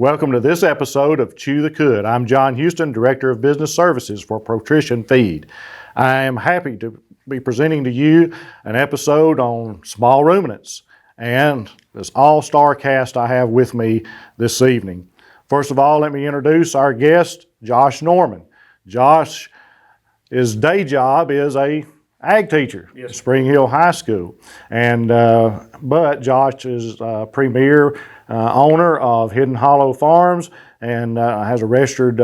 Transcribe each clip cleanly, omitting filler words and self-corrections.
Welcome to this episode of Chew the Cud. I'm John Houston, Director of Business Services for ProTrition Feed. I am happy to be presenting to you an episode on small ruminants and this all-star cast I have with me this evening. First of all, let me introduce our guest, Josh Norman. Josh, his day job is a ag teacher at Spring Hill High School, and but Josh is premier owner of Hidden Hollow Farms and has a registered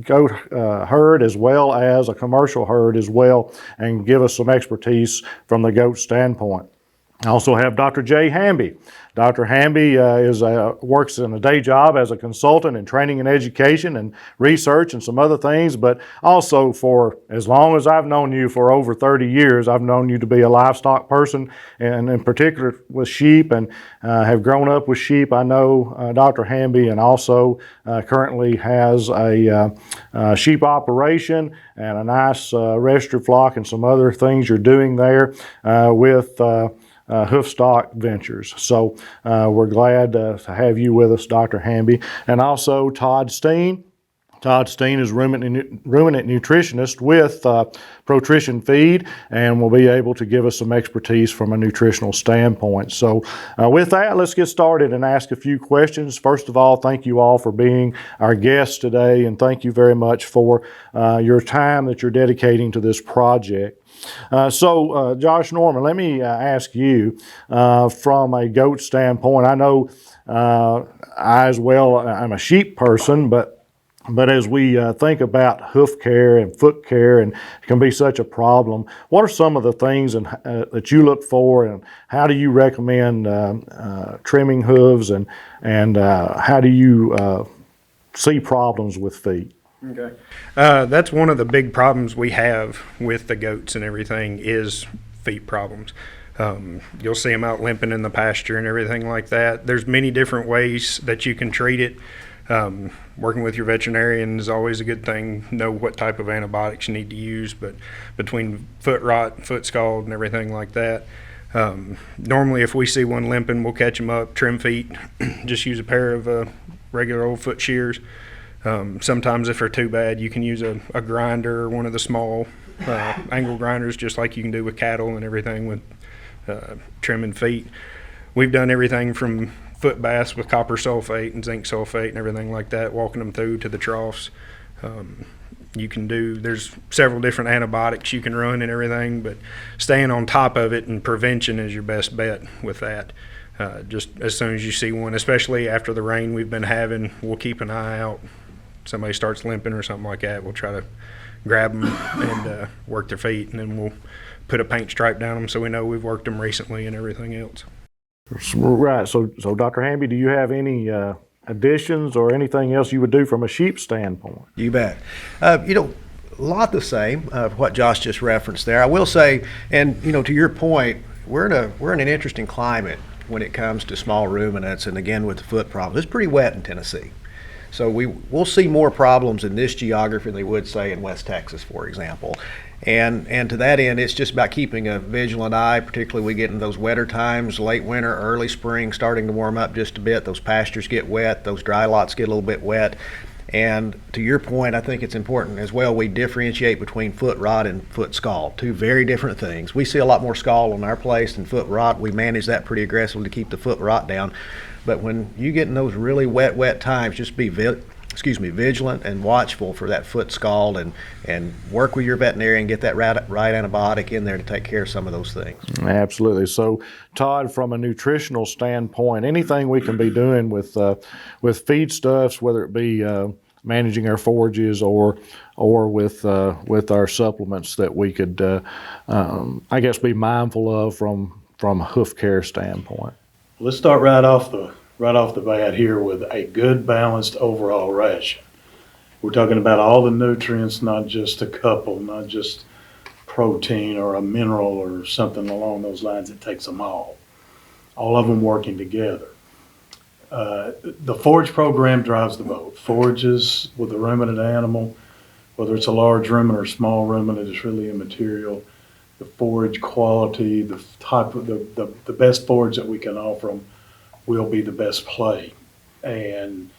goat herd as well as a commercial herd as well, and give us some expertise from the goat standpoint. I also have Dr. Jaye Hamby. Dr. Hamby works in a day job as a consultant in training and education and research and some other things, but also for as long as I've known you, for over 30 years, I've known you to be a livestock person, and in particular with sheep, and have grown up with sheep. I know Dr. Hamby, and also currently has a sheep operation and a nice registered flock and some other things you're doing there with Hoofstock Ventures. So we're glad to have you with us, Dr. Hamby. And also Todd Steen. Todd Steen is ruminant nutritionist with ProTrition Feed, and will be able to give us some expertise from a nutritional standpoint. So with that, let's get started and ask a few questions. First of all, thank you all for being our guests today, and thank you very much for your time that you're dedicating to this project. So Josh Norman, let me ask you from a goat standpoint. I know I as well, I'm a sheep person, but as we think about hoof care and foot care, and it can be such a problem, what are some of the things that you look for, and how do you recommend trimming hooves, and how do you see problems with feet? Okay. That's one of the big problems we have with the goats and everything is feet problems. You'll see them out limping in the pasture and everything like that. There's many different ways that you can treat it. Working with your veterinarian is always a good thing. Know what type of antibiotics you need to use, but between foot rot, foot scald, and everything like that, normally if we see one limping, we'll catch them up, trim feet, just use a pair of regular old foot shears. Sometimes if they're too bad, you can use a grinder or one of the small angle grinders, just like you can do with cattle and everything with trimming feet. We've done everything from foot baths with copper sulfate and zinc sulfate and everything like that, walking them through to the troughs. There's several different antibiotics you can run and everything, but staying on top of it and prevention is your best bet with that. Just as soon as you see one, especially after the rain we've been having, we'll keep an eye out. Somebody starts limping or something like that, we'll try to grab them and work their feet, and then we'll put a paint stripe down them so we know we've worked them recently and everything else. Right. So Dr. Hamby, do you have any additions or anything else you would do from a sheep standpoint? You bet. A lot the same what Josh just referenced there. I will say, and to your point, we're in an interesting climate when it comes to small ruminants, and again with the foot problems. It's pretty wet in Tennessee. So we'll see more problems in this geography than they would, say, in West Texas, for example. And to that end, it's just about keeping a vigilant eye, particularly we get in those wetter times, late winter, early spring, starting to warm up just a bit. Those pastures get wet, those dry lots get a little bit wet. And to your point, I think it's important as well, we differentiate between foot rot and foot scald, two very different things. We see a lot more scald on our place than foot rot. We manage that pretty aggressively to keep the foot rot down. But when you get in those really wet times, just be vigilant and watchful for that foot scald, and work with your veterinarian, get that right antibiotic in there to take care of some of those things. Absolutely. So Todd, from a nutritional standpoint, anything we can be doing with feedstuffs, whether it be managing our forages or with our supplements, that we could be mindful of from a hoof care standpoint? Let's start right off the bat here with a good balanced overall ration. We're talking about all the nutrients, not just a couple, not just protein or a mineral or something along those lines. It takes them all of them working together. The forage program drives the boat. Forages with a ruminant animal, whether it's a large ruminant or small ruminant, is really immaterial. The forage quality, the type of the best forage that we can offer them will be the best play. And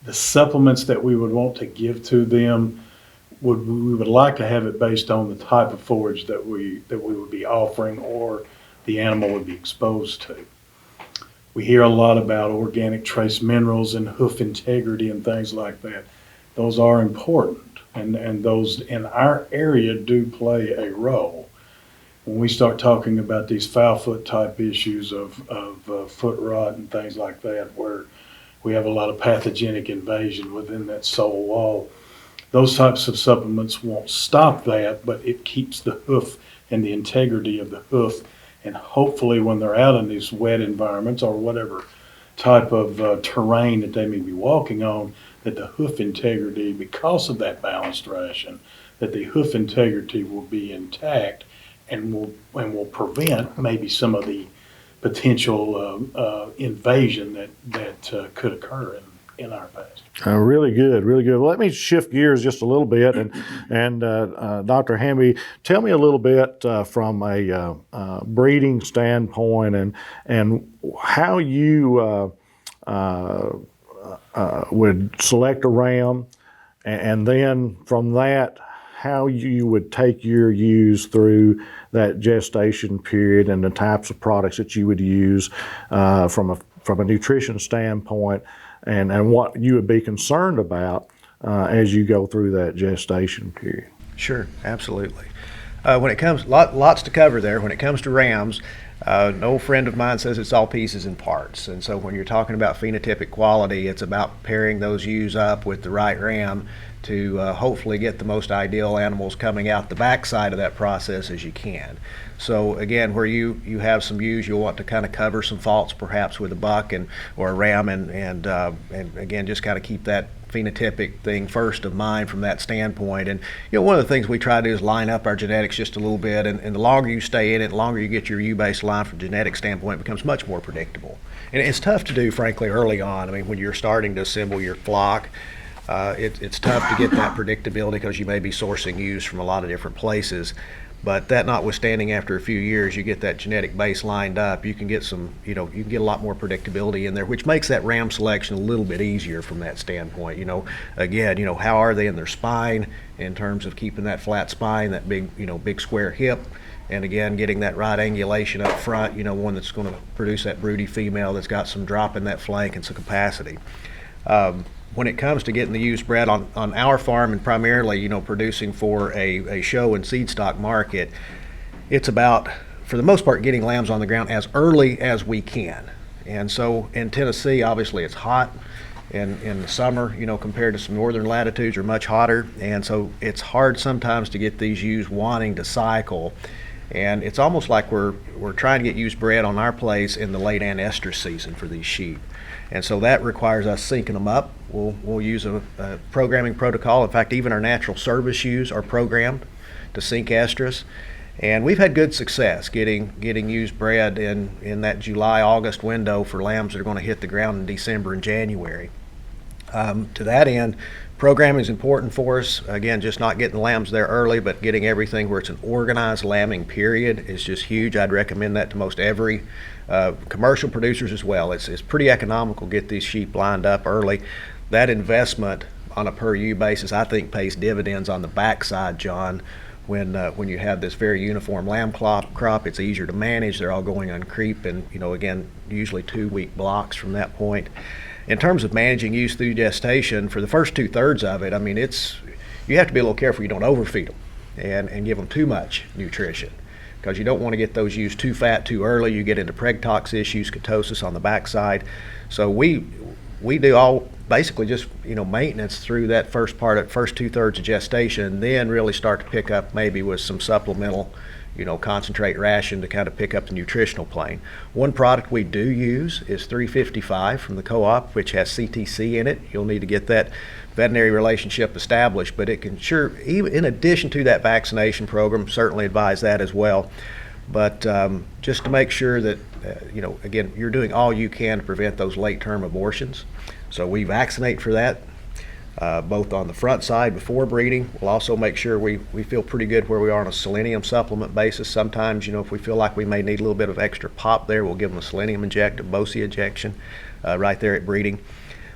the supplements that we would want to give to them, we would like to have it based on the type of forage that we would be offering or the animal would be exposed to. We hear a lot about organic trace minerals and hoof integrity and things like that. Those are important, and those in our area do play a role. When we start talking about these foul foot type issues of foot rot and things like that, where we have a lot of pathogenic invasion within that sole wall, those types of supplements won't stop that, but it keeps the hoof and the integrity of the hoof. And hopefully when they're out in these wet environments or whatever type of terrain that they may be walking on, that the hoof integrity, because of that balanced ration, that the hoof integrity will be intact and will prevent maybe some of the potential invasion that could occur in our pasture. Really good, really good. Well, let me shift gears just a little bit, and Dr. Hamby, tell me a little bit from a breeding standpoint and how you would select a ram, and then from that, how you would take your ewes through that gestation period and the types of products that you would use from a nutrition standpoint, and what you would be concerned about as you go through that gestation period. Sure, absolutely. When it comes, lots to cover there. When it comes to rams, an old friend of mine says it's all pieces and parts. And so when you're talking about phenotypic quality, it's about pairing those ewes up with the right ram to hopefully get the most ideal animals coming out the backside of that process as you can. So again, where you have some ewes, you'll want to kind of cover some faults perhaps with a buck or a ram, and again, just kind of keep that phenotypic thing first of mind from that standpoint. And one of the things we try to do is line up our genetics just a little bit, and the longer you stay in it, the longer you get your ewe-based line from a genetic standpoint, it becomes much more predictable. And it's tough to do, frankly, early on. I mean, when you're starting to assemble your flock, it's tough to get that predictability because you may be sourcing ewes from a lot of different places. But that notwithstanding, after a few years, you get that genetic base lined up, you can get some, you can get a lot more predictability in there, which makes that ram selection a little bit easier from that standpoint. Again, how are they in their spine in terms of keeping that flat spine, that big square hip, and again, getting that right angulation up front, one that's going to produce that broody female that's got some drop in that flank and some capacity. When it comes to getting the ewes bred on our farm, and primarily, producing for a show and seed stock market, it's about, for the most part, getting lambs on the ground as early as we can. And so in Tennessee, obviously it's hot, and in the summer, compared to some northern latitudes, are much hotter. And so it's hard sometimes to get these ewes wanting to cycle. And it's almost like we're trying to get ewes bred on our place in the late anestrus season for these sheep. And so that requires us syncing them up. We'll use a programming protocol. In fact, even our natural service ewes are programmed to sync estrus. And we've had good success getting ewes bred in that July-August window for lambs that are going to hit the ground in December and January. To that end, programming is important for us. Again, just not getting the lambs there early, but getting everything where it's an organized lambing period is just huge. I'd recommend that to most every commercial producers as well. It's pretty economical to get these sheep lined up early. That investment on a per ewe basis, I think, pays dividends on the backside, John. When you have this very uniform lamb crop, it's easier to manage. They're all going on creep, and again, usually 2-week blocks from that point. In terms of managing ewes through gestation, for the first 2/3 of it, I mean, you have to be a little careful you don't overfeed them and give them too much nutrition, because you don't want to get those ewes too fat too early. You get into preg tox issues, ketosis on the backside. So we do all basically just maintenance through that first 2/3 of gestation, and then really start to pick up maybe with some supplemental concentrate ration to kind of pick up the nutritional plane. One product we do use is 355 from the co-op, which has CTC in it. You'll need to get that veterinary relationship established, but it can even in addition to that vaccination program, certainly advise that as well. But just to make sure that, again, you're doing all you can to prevent those late-term abortions. So we vaccinate for that, both on the front side before breeding. We'll also make sure we feel pretty good where we are on a selenium supplement basis. Sometimes, if we feel like we may need a little bit of extra pop there, we'll give them a selenium inject, a BOSI injection right there at breeding.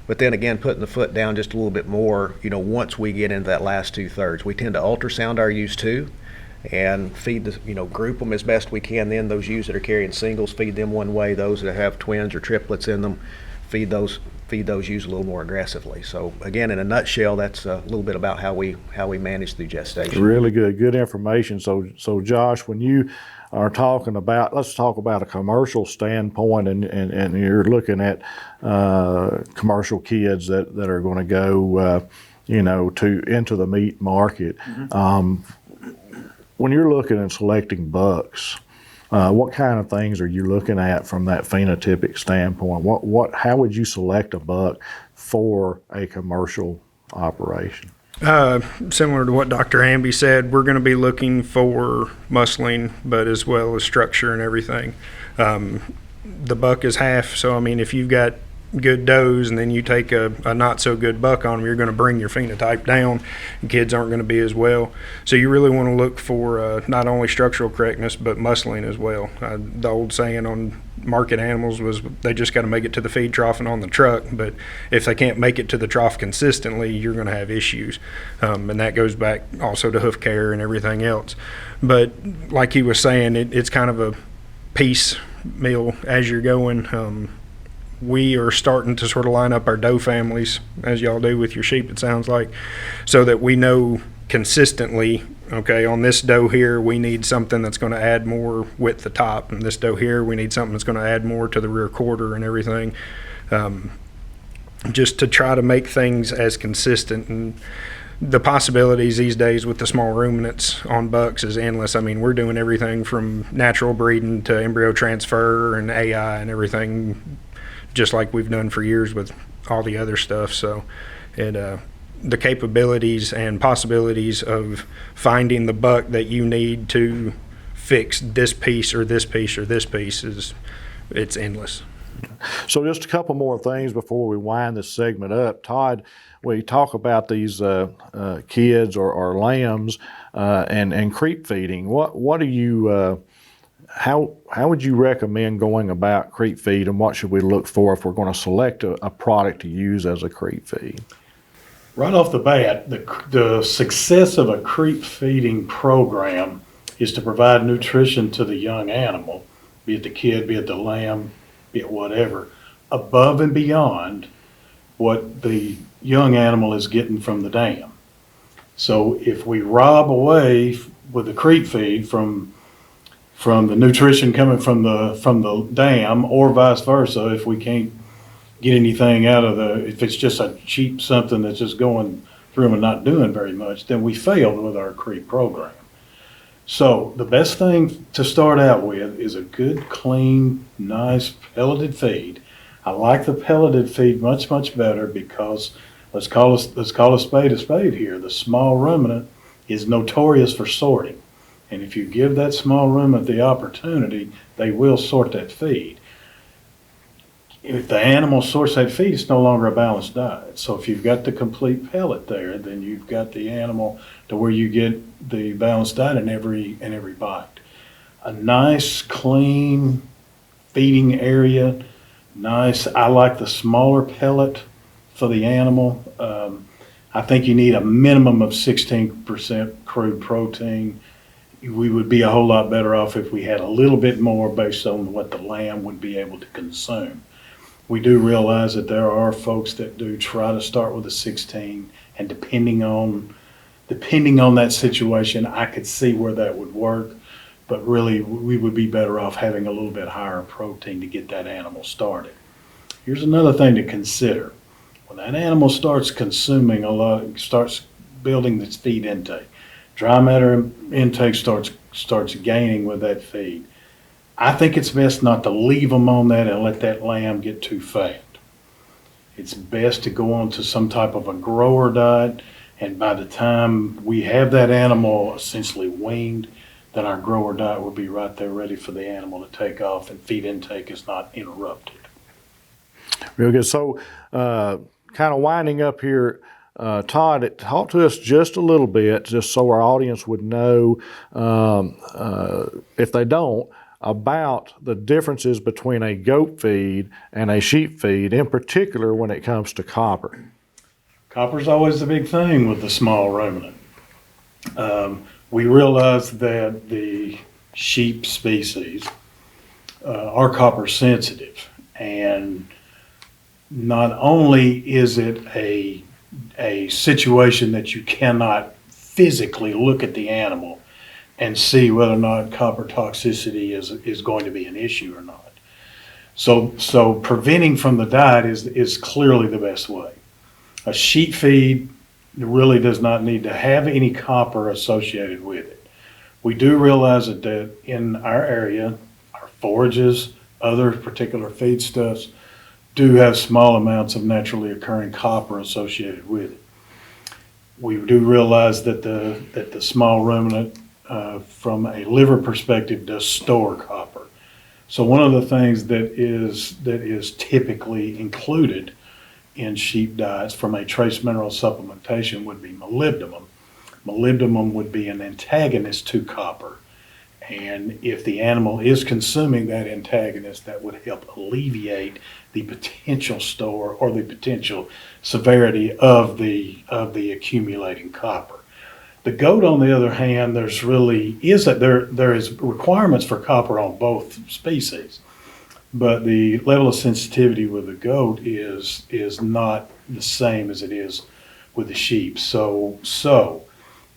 But then again, putting the foot down just a little bit more, once we get into that last 2/3, we tend to ultrasound our ewes too, and feed group them as best we can. Then those ewes that are carrying singles, feed them one way. Those that have twins or triplets in them, feed those ewes a little more aggressively. So again, in a nutshell, that's a little bit about how we manage through gestation. Really good information. So Josh, when you are talking about, let's talk about a commercial standpoint, and you're looking at commercial kids that are going to go, into the meat market. When you're looking and selecting bucks, what kind of things are you looking at from that phenotypic standpoint? How would you select a buck for a commercial operation? Similar to what Dr. Hamby said, we're going to be looking for muscling, but as well as structure and everything. The buck is half, so I mean, if you've got good does and then you take a not so good buck on them, you're going to bring your phenotype down, and kids aren't going to be as well. So you really want to look for not only structural correctness but muscling as well. The old saying on market animals was they just got to make it to the feed trough and on the truck, but if they can't make it to the trough consistently, you're going to have issues, and that goes back also to hoof care and everything else. But like he was saying, it's kind of a piece meal as you're going. We are starting to sort of line up our doe families, as y'all do with your sheep, it sounds like, so that we know consistently, okay, on this doe here, we need something that's going to add more width the top, and this doe here, we need something that's going to add more to the rear quarter and everything, just to try to make things as consistent. And the possibilities these days with the small ruminants on bucks is endless. I mean, we're doing everything from natural breeding to embryo transfer and AI and everything, just like we've done for years with all the other stuff. So the capabilities and possibilities of finding the buck that you need to fix this piece or this piece or this piece it's endless. So just a couple more things before we wind this segment up. Todd, we talk about these kids or lambs and creep feeding. What do you how would you recommend going about creep feed, and what should we look for if we're going to select a product to use as a creep feed? Right off the bat, the success of a creep feeding program is to provide nutrition to the young animal, be it the kid, be it the lamb, be it whatever, above and beyond what the young animal is getting from the dam. So if we rob away with the creep feed from the nutrition coming from the dam, or vice versa, if we can't get anything out of if it's just a cheap something that's just going through them and not doing very much, then we failed with our creep program. So the best thing to start out with is a good, clean, nice pelleted feed. I like the pelleted feed much better because let's call a spade here. The small ruminant is notorious for sorting. And if you give that small ruminant the opportunity, they will sort that feed. If the animal sorts that feed, it's no longer a balanced diet. So if you've got the complete pellet there, then you've got the animal to where you get the balanced diet in every bite. A nice, clean feeding area. Nice. I like the smaller pellet for the animal. I think you need a minimum of 16% crude protein. We would be a whole lot better off if we had a little bit more based on what the lamb would be able to consume. We do realize that there are folks that do try to start with a 16, and depending on that situation, I could see where that would work, but really we would be better off having a little bit higher protein to get that animal started. Here's another thing to consider. When that animal starts consuming a lot, starts building its feed intake, dry matter intake starts gaining with that feed. I think it's best not to leave them on that and let that lamb get too fat. It's best to go on to some type of a grower diet, and by the time we have that animal essentially weaned, then our grower diet will be right there ready for the animal to take off, and feed intake is not interrupted. Real good. So kind of winding up here, Todd, talk to us just a little bit, just so our audience would know, if they don't, about the differences between a goat feed and a sheep feed, in particular when it comes to copper. Copper's always the big thing with the small ruminant. We realize that the sheep species are copper sensitive, and not only is it a situation that you cannot physically look at the animal and see whether or not copper toxicity is going to be an issue or not. So preventing from the diet is clearly the best way. A sheep feed really does not need to have any copper associated with it. We do realize that in our area, our forages, other particular feedstuffs do have small amounts of naturally occurring copper associated with it. We do realize that the small ruminant, from a liver perspective, does store copper. So one of the things that is typically included in sheep diets from a trace mineral supplementation would be molybdenum. Molybdenum would be an antagonist to copper. And if the animal is consuming that antagonist, that would help alleviate the potential store or the potential severity of the accumulating copper. The goat, on the other hand, there is requirements for copper on both species, but the level of sensitivity with the goat is not the same as it is with the sheep. So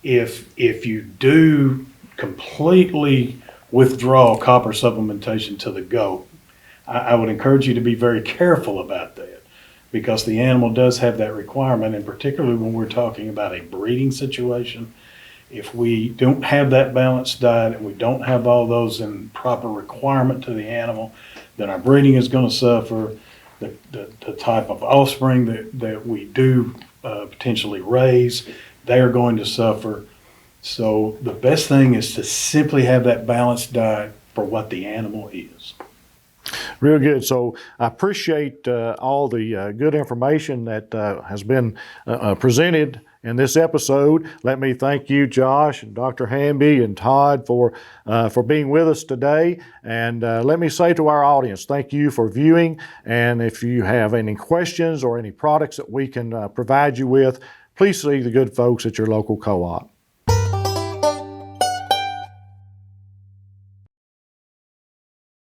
if you do completely withdraw copper supplementation to the goat, I would encourage you to be very careful about that, because the animal does have that requirement, and particularly when we're talking about a breeding situation. If we don't have that balanced diet and we don't have all those in proper requirement to the animal, then our breeding is going to suffer. The type of offspring that we do potentially raise, they are going to suffer. So the best thing is to simply have that balanced diet for what the animal is. Real good. So I appreciate all the good information that has been presented in this episode. Let me thank you, Josh, and Dr. Hamby, and Todd for being with us today. And let me say to our audience, thank you for viewing. And if you have any questions or any products that we can provide you with, please see the good folks at your local co-op.